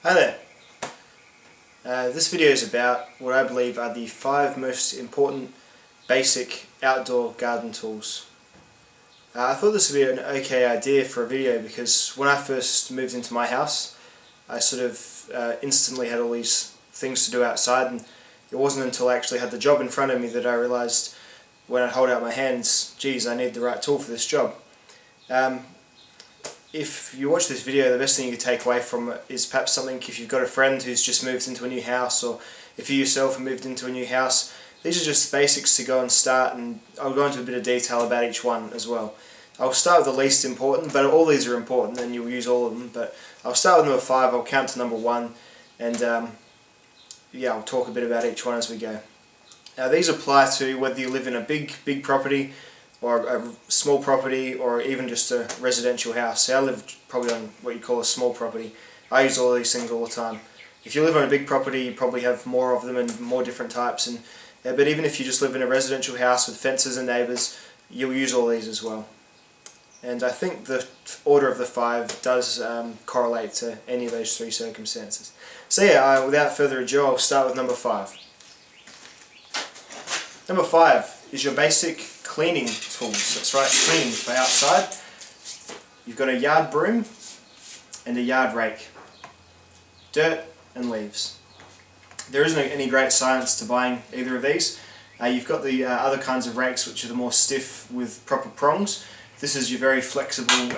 Hi there. This video is about what I believe are the 5 most important basic outdoor garden tools. I thought this would be an okay idea for a video because when I first moved into my house I sort of instantly had all these things to do outside, and it wasn't until I actually had the job in front of me that I realised when I hold out my hands, geez, I need the right tool for this job. If you watch this video, the best thing you can take away from it is perhaps something if you've got a friend who's just moved into a new house, or if you yourself have moved into a new house. These are just basics to go and start, and I'll go into a bit of detail about each one as well. I'll start with the least important, but all these are important and you'll use all of them, but I'll start with number 5, I'll count to number 1, and yeah, I'll talk a bit about each one as we go. Now these apply to whether you live in a big property, or a small property, or even just a residential house. So I live probably on what you call a small property. I use all these things all the time. If you live on a big property, you probably have more of them and more different types. But even if you just live in a residential house with fences and neighbours, you'll use all these as well. And I think the order of the 5 does correlate to any of those 3 circumstances. So yeah, without further ado, I'll start with number 5. Number 5 is your basic cleaning tools. That's right, cleaning for outside. You've got a yard broom and a yard rake. Dirt and leaves. There isn't any great science to buying either of these. You've got the other kinds of rakes, which are the more stiff with proper prongs. This is your very flexible,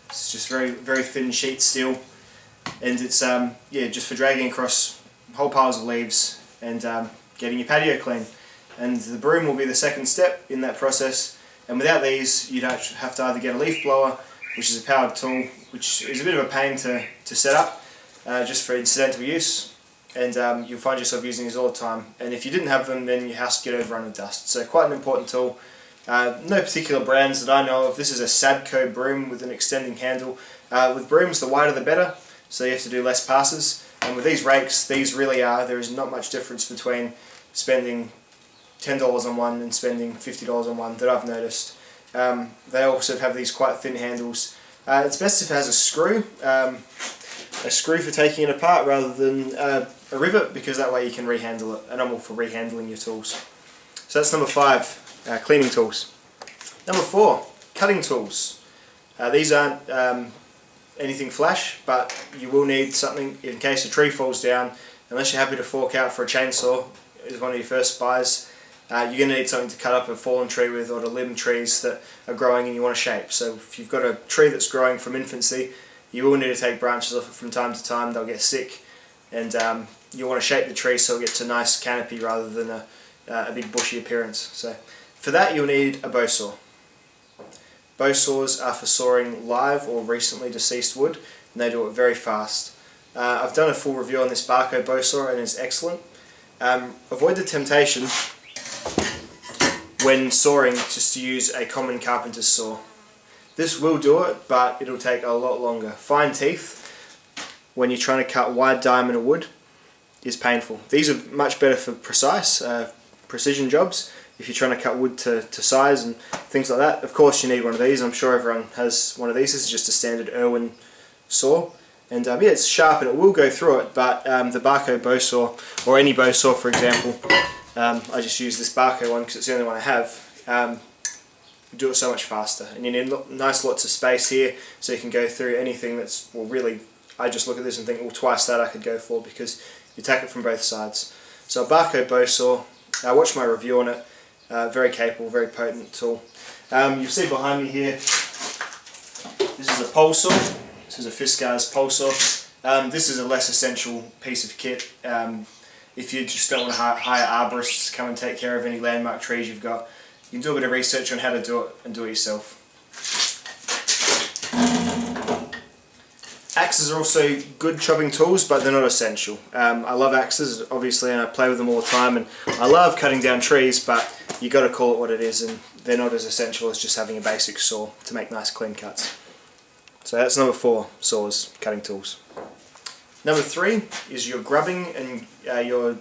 it's just very thin sheet steel, and it's yeah, just for dragging across whole piles of leaves and getting your patio clean. And the broom will be the second step in that process, and without these you'd have to either get a leaf blower, which is a powered tool, which is a bit of a pain to set up just for incidental use, and you'll find yourself using these all the time, and if you didn't have them then your house would get overrun with dust. So quite an important tool. No particular brands that I know of. This is a Sadco broom with an extending handle. With brooms the wider the better, so you have to do less passes, and with these rakes these really are, there is not much difference between spending $10 on one and spending $50 on one that I've noticed. They also have these quite thin handles. It's best if it has a screw for taking it apart rather than a rivet, because that way you can rehandle it, and I'm all for rehandling your tools. So that's number 5, cleaning tools. Number 4, cutting tools. These aren't anything flash, but you will need something in case a tree falls down. Unless you're happy to fork out for a chainsaw as one of your first buys, you're going to need something to cut up a fallen tree with, or to limb trees that are growing and you want to shape. So if you've got a tree that's growing from infancy, you will need to take branches off it from time to time. They'll get sick, and you want to shape the tree so it gets a nice canopy rather than a big bushy appearance. So for that you'll need a bow saw. Bow saws are for sawing live or recently deceased wood, and they do it very fast. I've done a full review on this Bahco bow saw and it's excellent. Avoid the temptation when sawing just to use a common carpenter's saw. This will do it, but it'll take a lot longer. Fine teeth, when you're trying to cut wide diameter wood, is painful. These are much better for precision jobs, if you're trying to cut wood to size and things like that. Of course you need one of these. I'm sure everyone has one of these. This is just a standard Irwin saw, and yeah, it's sharp and it will go through it, but the Bahco bow saw, or any bow saw for example, I just use this Bahco one because it's the only one I have, do it so much faster, and you need nice lots of space here so you can go through anything that's, well really, I just look at this and think, well, twice that I could go for, because you attack it from both sides. So a Bahco bow saw, watch my review on it, very capable, very potent tool. You'll see behind me here, this is a pole saw. This is a Fiskars pole saw. This is a less essential piece of kit. If you just don't want to hire arborists to come and take care of any landmark trees you've got, you can do a bit of research on how to do it and do it yourself. Axes are also good chopping tools, but they're not essential. I love axes, obviously, and I play with them all the time, and I love cutting down trees, but you got to call it what it is, and they're not as essential as just having a basic saw to make nice clean cuts. So that's number 4, saws, cutting tools. Number 3 is your grubbing and your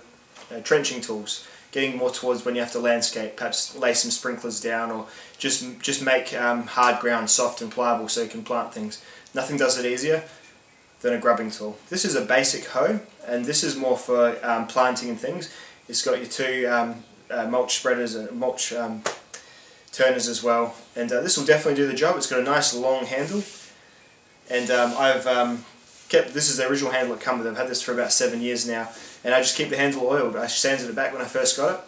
trenching tools. Getting more towards when you have to landscape, perhaps lay some sprinklers down, or just make hard ground soft and pliable so you can plant things. Nothing does it easier. than a grubbing tool. This is a basic hoe, and this is more for planting and things. It's got your two mulch spreaders and mulch turners as well, and this will definitely do the job. It's got a nice long handle, and this is the original handle that come with it. I've had this for about 7 years now, and I just keep the handle oiled. I sanded it back when I first got it,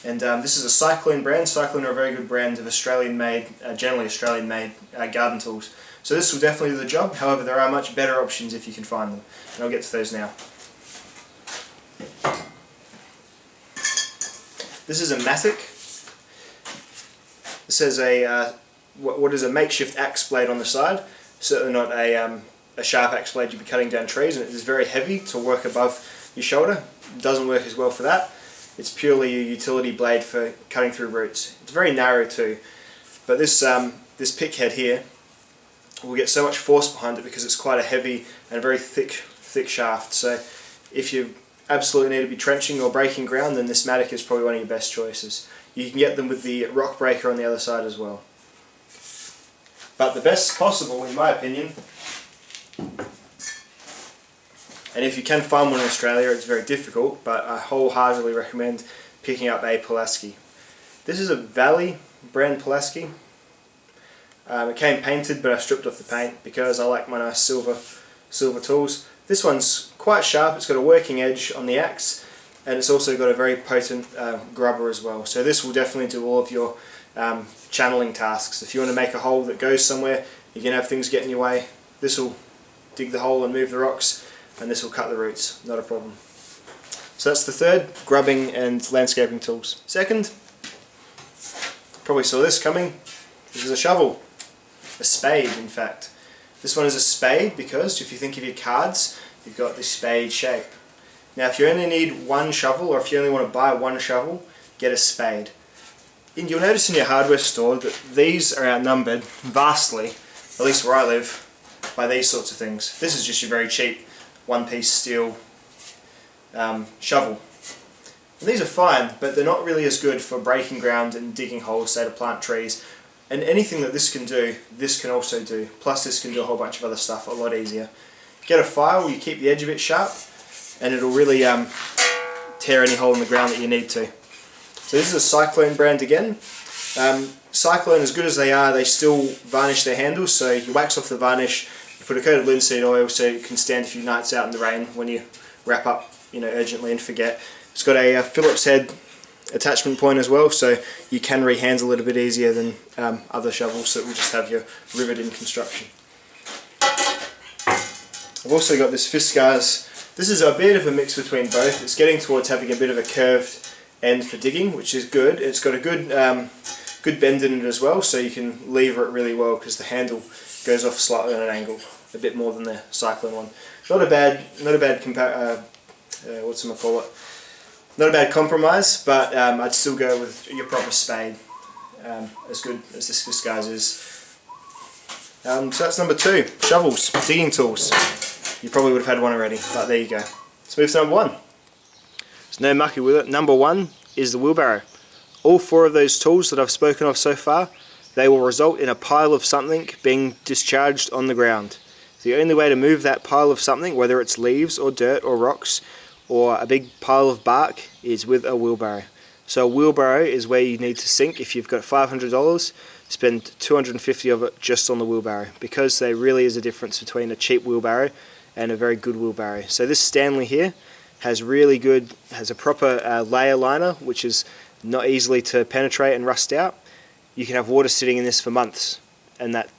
and this is a Cyclone brand. Cyclone are a very good brand of Australian-made, generally Australian-made garden tools. So this will definitely do the job. However, there are much better options if you can find them, and I'll get to those now. This is a Matic. This has a what is a makeshift axe blade on the side. Certainly not a sharp axe blade you'd be cutting down trees, and it is very heavy to work above your shoulder. It doesn't work as well for that. It's purely a utility blade for cutting through roots. It's very narrow too, but this pick head here will get so much force behind it because it's quite a heavy and very thick shaft. So if you absolutely need to be trenching or breaking ground, then this Matic is probably one of your best choices. You can get them with the rock breaker on the other side as well. But the best possible, in my opinion, and if you can find one in Australia, it's very difficult, but I wholeheartedly recommend picking up a Pulaski. This is a Valley brand Pulaski. It came painted, but I stripped off the paint because I like my nice silver tools. This one's quite sharp. It's got a working edge on the axe, and it's also got a very potent grubber as well. So this will definitely do all of your channeling tasks. If you want to make a hole that goes somewhere, you can have things get in your way. This will dig the hole and move the rocks, and this will cut the roots. Not a problem. So that's the third, grubbing and landscaping tools. Second, probably saw this coming. This is a shovel. A spade, in fact. This one is a spade because if you think of your cards, you've got the spade shape. Now if you only need one shovel, or if you only want to buy one shovel, get a spade. And you'll notice in your hardware store that these are outnumbered vastly, at least where I live, by these sorts of things. This is just your very cheap one-piece steel shovel. And these are fine, but they're not really as good for breaking ground and digging holes, say to plant trees. And anything that this can do, this can also do. Plus this can do a whole bunch of other stuff a lot easier. Get a file, you keep the edge of it sharp, and it'll really tear any hole in the ground that you need to. So this is a Cyclone brand again. Cyclone, as good as they are, they still varnish their handles, so you wax off the varnish, you put a coat of linseed oil so it can stand a few nights out in the rain when you wrap up, urgently and forget. It's got a Phillips head attachment point as well, so you can rehandle it a bit easier than other shovels that will just have your rivet in construction. I've also got this Fiskars. This is a bit of a mix between both. It's getting towards having a bit of a curved end for digging, which is good. It's got a good bend in it as well, so you can lever it really well because the handle goes off slightly on an angle, a bit more than the Cyclone one. Not a bad not a bad compromise, but I'd still go with your proper spade, as good as this Fiskars is. So that's number 2, shovels, digging tools. You probably would have had one already, but there you go. Let's move to number 1. There's no mucky with it. Number 1 is the wheelbarrow. All 4 of those tools that I've spoken of so far, they will result in a pile of something being discharged on the ground. The only way to move that pile of something, whether it's leaves or dirt or rocks, or a big pile of bark, is with a wheelbarrow. So a wheelbarrow is where you need to sink. If you've got $500, spend $250 of it just on the wheelbarrow, because there really is a difference between a cheap wheelbarrow and a very good wheelbarrow. So this Stanley here has a proper layer liner, which is not easily to penetrate and rust out. You can have water sitting in this for months, and that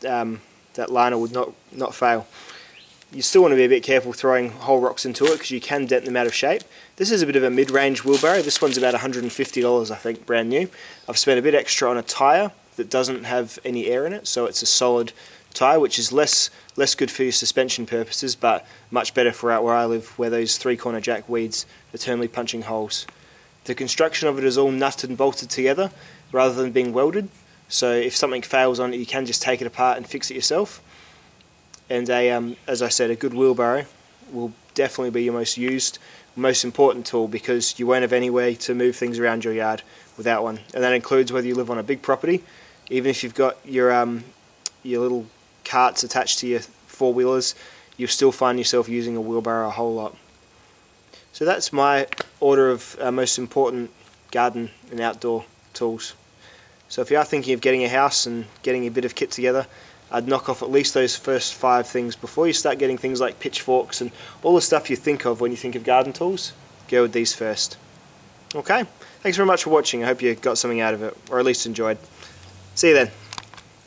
liner would not fail. You still want to be a bit careful throwing whole rocks into it because you can dent them out of shape. This is a bit of a mid-range wheelbarrow. This one's about $150, I think, brand new. I've spent a bit extra on a tyre that doesn't have any air in it, so it's a solid tyre, which is less good for your suspension purposes, but much better for out where I live, where those 3-corner jack weeds eternally punching holes. The construction of it is all nutted and bolted together rather than being welded, so if something fails on it, you can just take it apart and fix it yourself. And as I said, a good wheelbarrow will definitely be your most used, most important tool, because you won't have any way to move things around your yard without one. And that includes whether you live on a big property, even if you've got your little carts attached to your 4-wheelers, you'll still find yourself using a wheelbarrow a whole lot. So that's my order of most important garden and outdoor tools. So if you are thinking of getting a house and getting a bit of kit together, I'd knock off at least those first 5 things before you start getting things like pitchforks and all the stuff you think of when you think of garden tools. Go with these first. Okay, thanks very much for watching. I hope you got something out of it, or at least enjoyed. See you then.